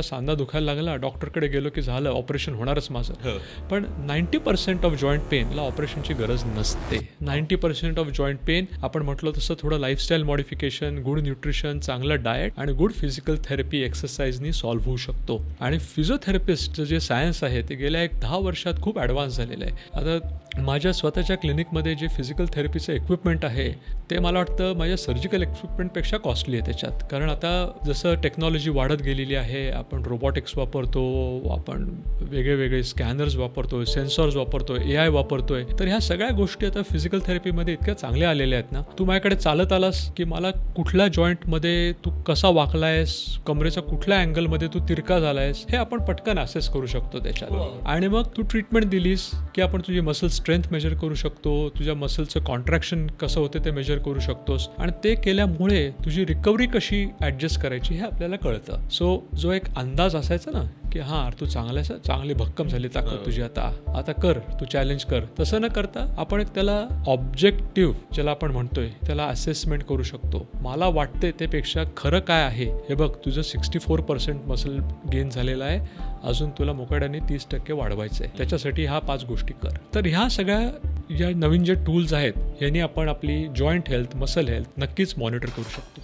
सांधा दुखायला लागला, डॉक्टरकडे गेलो की झालं, ऑपरेशन होणारच माझं. पण 90% ऑफ जॉईंट पेनला ऑपरेशनची गरज नसते. 90% ऑफ जॉईंट पेन आपण म्हटलं तसं थोडं लाईफस्टाईल मॉडिफिकेशन, गुड न्यूट्रिशन, चांगलं डाएट आणि गुड फिजिकल थेरपी, एक्सरसाइजनी सॉल्व्ह होऊ शकतो. आणि फिजिओथेरपिस्टचं जे सायन्स आहे ते गेल्या 10 वर्षात खूप ॲडव्हान्स झालेलं आहे. आता माझ्या स्वतःच्या क्लिनिकमध्ये जे फिजिकल थेरपीचं इक्विपमेंट आहे ते मला वाटतं माझ्या सर्जिकल इक्विपमेंटपेक्षा कॉस्टली आहे त्याच्यात. कारण आता जसं टेक्नॉलॉजी वाढत गेलेली आहे, आपण रोबोटिक्स वापरतो, आपण वेगळे स्कॅनर्स वापरतोय, सेन्सॉर्स वापरतोय, AI वापरतोय. तर ह्या सगळ्या गोष्टी आता फिजिकल थेरपीमध्ये इतक्या चांगल्या आलेल्या आहेत ना. तू माझ्याकडे चालत आलास की मला कुठल्या जॉईंटमध्ये तू कसा वाकलायस, कमरेचा कुठल्या अँगलमध्ये तू तिरका झालायस हे आपण पटकन असेस करू शकतो त्याच्यात. आणि मग तू ट्रीटमेंट दिलीस की आपण तुझी मसल स्ट्रेंथ मेजर करू शकतो, तुझ्या मसलचं कॉन्ट्रॅक्शन कसं होतं ते मेजर करू शकतोस. आणि ते केल्यामुळे तुझी रिकव्हरी कशी ॲडजस्ट करायची हे आपल्याला कळतं. सो जो एक अंदाज असायचा ना की हां तू चांगली भक्कम झाली ताकद तुझी, आता कर, तू चॅलेंज कर, तसं न करता आपण एक त्याला ऑब्जेक्टिव्ह ज्याला आपण म्हणतोय त्याला असेसमेंट करू शकतो. मला वाटते त्यापेक्षा खरं काय आहे हे बघ, तुझं 64% मसल गेन झालेलं आहे, अजून तुला मोकाड्याने 30% वाढवायचं आहे, त्याच्यासाठी ह्या 5 गोष्टी कर. तर ह्या सगळ्या या नवीन जे टूल्स आहेत यांनी आपण आपली जॉईंट हेल्थ, मसल हेल्थ नक्कीच मॉनिटर करू शकतो.